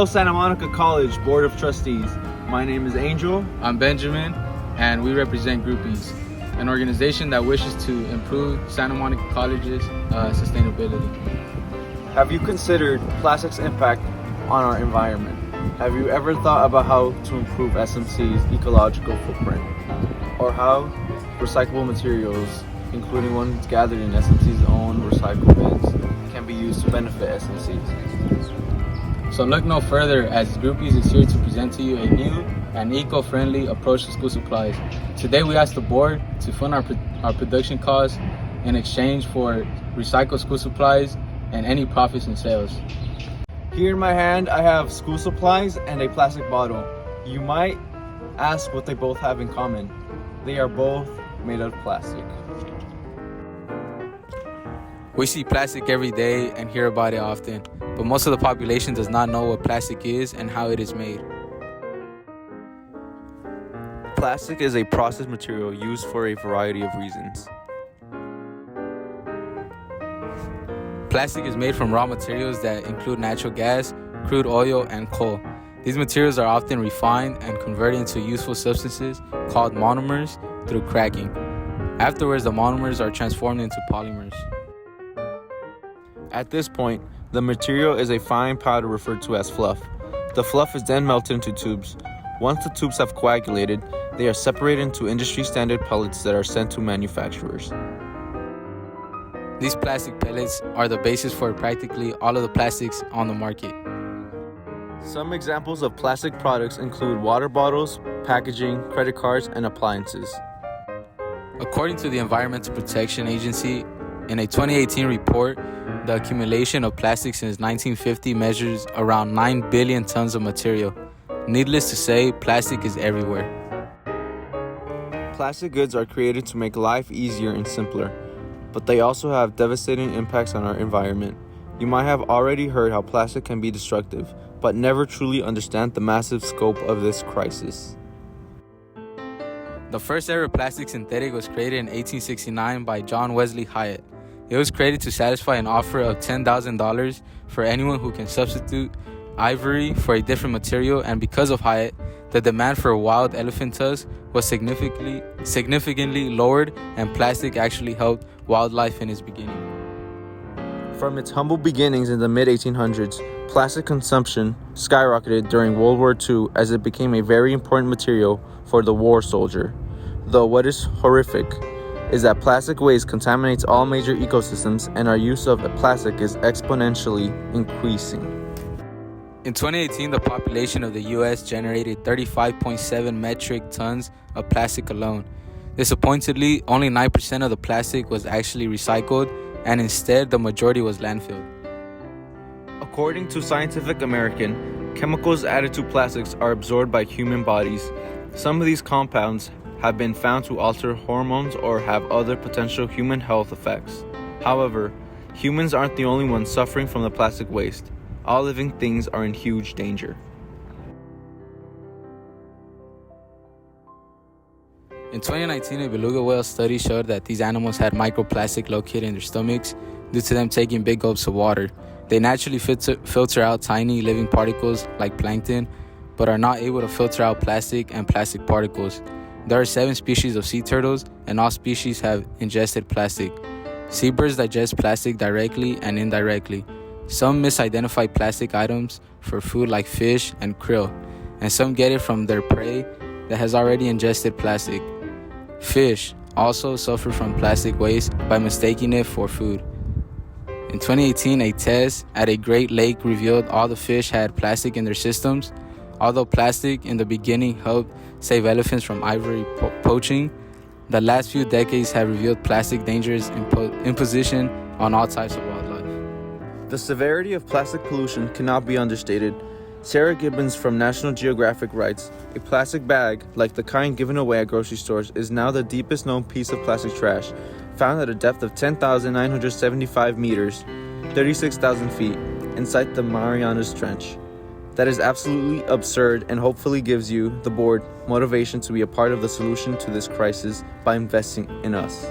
Santa Monica College Board of Trustees. My name is Angel. I'm Benjamin, and we represent Groupies, an organization that wishes to improve Santa Monica College's sustainability. Have you considered plastic's impact on our environment? Have you ever thought about how to improve SMC's ecological footprint? Or how recyclable materials, including ones gathered in SMC's own recycle bins, can be used to benefit SMCs? So look no further, as Groupies is here to present to you a new and eco-friendly approach to school supplies. Today we asked the board to fund our production costs in exchange for recycled school supplies and any profits in sales. Here in my hand I have school supplies and a plastic bottle. You might ask what they both have in common. They are both made of plastic. We see plastic every day and hear about it often, but most of the population does not know what plastic is and how it is made. Plastic is a processed material used for a variety of reasons. Plastic is made from raw materials that include natural gas, crude oil, and coal. These materials are often refined and converted into useful substances called monomers through cracking. Afterwards, the monomers are transformed into polymers. At this point, the material is a fine powder referred to as fluff. The fluff is then melted into tubes. Once the tubes have coagulated, they are separated into industry standard pellets that are sent to manufacturers. These plastic pellets are the basis for practically all of the plastics on the market. Some examples of plastic products include water bottles, packaging, credit cards, and appliances. According to the Environmental Protection Agency, in a 2018 report, the accumulation of plastic since 1950 measures around 9 billion tons of material. Needless to say, plastic is everywhere. Plastic goods are created to make life easier and simpler, but they also have devastating impacts on our environment. You might have already heard how plastic can be destructive, but never truly understand the massive scope of this crisis. The first ever plastic synthetic was created in 1869 by John Wesley Hyatt. It was created to satisfy an offer of $10,000 for anyone who can substitute ivory for a different material, and because of Hyatt, the demand for wild elephant tusks was significantly lowered, and plastic actually helped wildlife in its beginning. From its humble beginnings in the mid-1800s, plastic consumption skyrocketed during World War II as it became a very important material for the war soldier. Though what is horrific is that plastic waste contaminates all major ecosystems, and our use of plastic is exponentially increasing. In 2018, the population of the U.S. generated 35.7 metric tons of plastic alone. Disappointingly, only 9% of the plastic was actually recycled, and instead the majority was landfilled. According to Scientific American, chemicals added to plastics are absorbed by human bodies. Some of these compounds have been found to alter hormones or have other potential human health effects. However, humans aren't the only ones suffering from the plastic waste. All living things are in huge danger. In 2019, a beluga whale study showed that these animals had microplastic located in their stomachs due to them taking big gulps of water. They naturally filter out tiny living particles like plankton, but are not able to filter out plastic and plastic particles. There are 7 species of sea turtles, and all species have ingested plastic. Seabirds digest plastic directly and indirectly. Some misidentify plastic items for food like fish and krill, and some get it from their prey that has already ingested plastic. Fish also suffer from plastic waste by mistaking it for food. In 2018, a test at a Great Lake revealed all the fish had plastic in their systems. Although plastic in the beginning helped save elephants from ivory poaching, the last few decades have revealed plastic dangers imposition on all types of wildlife. The severity of plastic pollution cannot be understated. Sarah Gibbons from National Geographic writes, "A plastic bag, like the kind given away at grocery stores, is now the deepest known piece of plastic trash, found at a depth of 10,975 meters, 36,000 feet, inside the Marianas Trench. That is absolutely absurd and hopefully gives you, the board, motivation to be a part of the solution to this crisis by investing in us."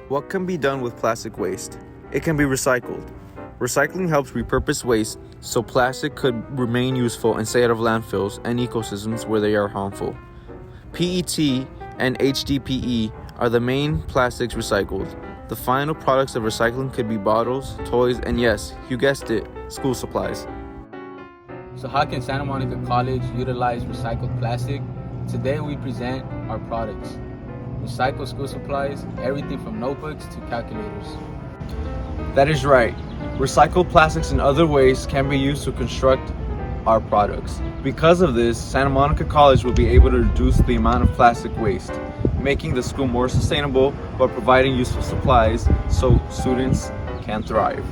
What can be done with plastic waste? It can be recycled. Recycling helps repurpose waste so plastic could remain useful and stay out of landfills and ecosystems where they are harmful. PET and HDPE are the main plastics recycled. The final products of recycling could be bottles, toys, and yes, you guessed it, school supplies. So how can Santa Monica College utilize recycled plastic? Today we present our products. Recycled school supplies, everything from notebooks to calculators. That is right. Recycled plastics and other waste can be used to construct our products. Because of this, Santa Monica College will be able to reduce the amount of plastic waste, making the school more sustainable but providing useful supplies so students can thrive.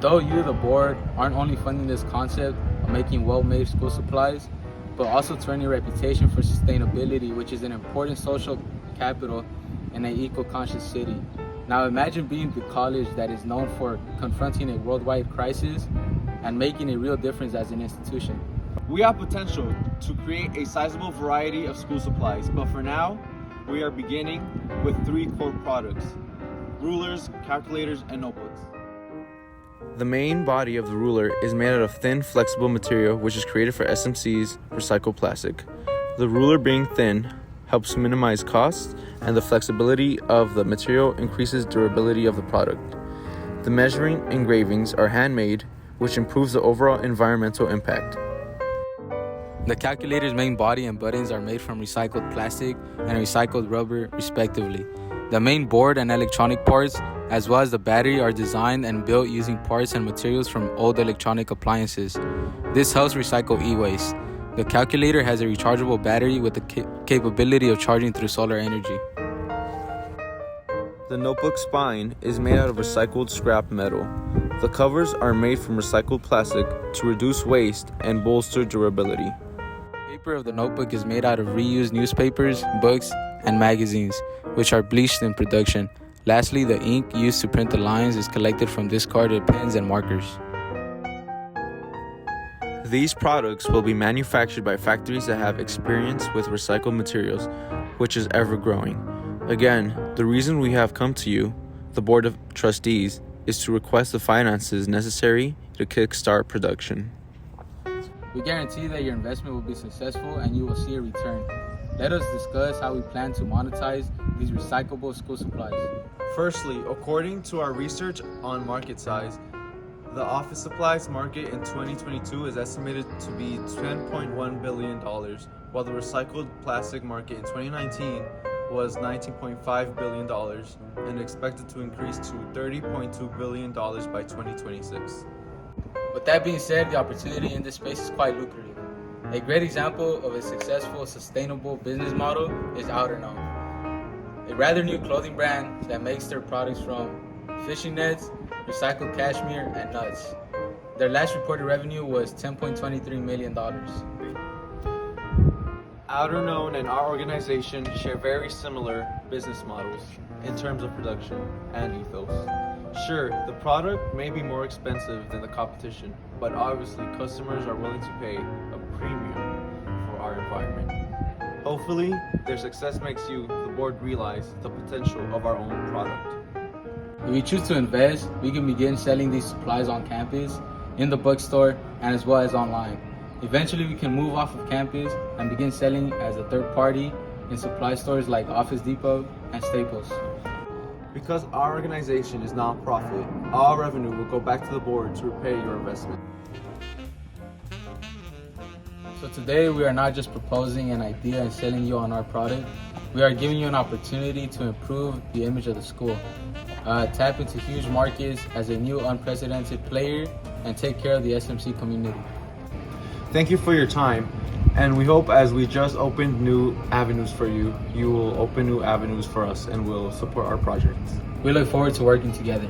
Though you, the board, aren't only funding this concept of making well-made school supplies, but also to earn your reputation for sustainability, which is an important social capital in an eco-conscious city. Now imagine being the college that is known for confronting a worldwide crisis and making a real difference as an institution. We have potential to create a sizable variety of school supplies, but for now, we are beginning with 3 core products: rulers, calculators, and notebooks. The main body of the ruler is made out of thin, flexible material which is created for SMC's recycled plastic. The ruler being thin helps minimize costs, and the flexibility of the material increases durability of the product. The measuring engravings are handmade, which improves the overall environmental impact. The calculator's main body and buttons are made from recycled plastic and recycled rubber, respectively. The main board and electronic parts, as well as the battery, are designed and built using parts and materials from old electronic appliances. This helps recycle e-waste. The calculator has a rechargeable battery with the capability of charging through solar energy. The notebook spine is made out of recycled scrap metal. The covers are made from recycled plastic to reduce waste and bolster durability. The paper of the notebook is made out of reused newspapers, books, and magazines, which are bleached in production. Lastly, the ink used to print the lines is collected from discarded pens and markers. These products will be manufactured by factories that have experience with recycled materials, which is ever growing. Again, the reason we have come to you, the Board of Trustees, is to request the finances necessary to kickstart production. We guarantee that your investment will be successful and you will see a return. Let us discuss how we plan to monetize these recyclable school supplies. Firstly, according to our research on market size, the office supplies market in 2022 is estimated to be $10.1 billion, while the recycled plastic market in 2019 was $19.5 billion and expected to increase to $30.2 billion by 2026. With that being said, the opportunity in this space is quite lucrative. A great example of a successful, sustainable business model is Outer Known, a rather new clothing brand that makes their products from fishing nets, recycled cashmere, and nuts. Their last reported revenue was $10.23 million. Outer Known and our organization share very similar business models in terms of production and ethos. Sure, the product may be more expensive than the competition, but obviously customers are willing to pay a premium for our environment. Hopefully, their success makes you, the board, realize the potential of our own product. If we choose to invest, we can begin selling these supplies on campus, in the bookstore, and as well as online. Eventually, we can move off of campus and begin selling as a third party in supply stores like Office Depot and Staples. Because our organization is non-profit, all revenue will go back to the board to repay your investment. So today, we are not just proposing an idea and selling you on our product. We are giving you an opportunity to improve the image of the school, tap into huge markets as a new unprecedented player, and take care of the SMC community. Thank you for your time, and we hope as we just opened new avenues for you, you will open new avenues for us and will support our projects. We look forward to working together.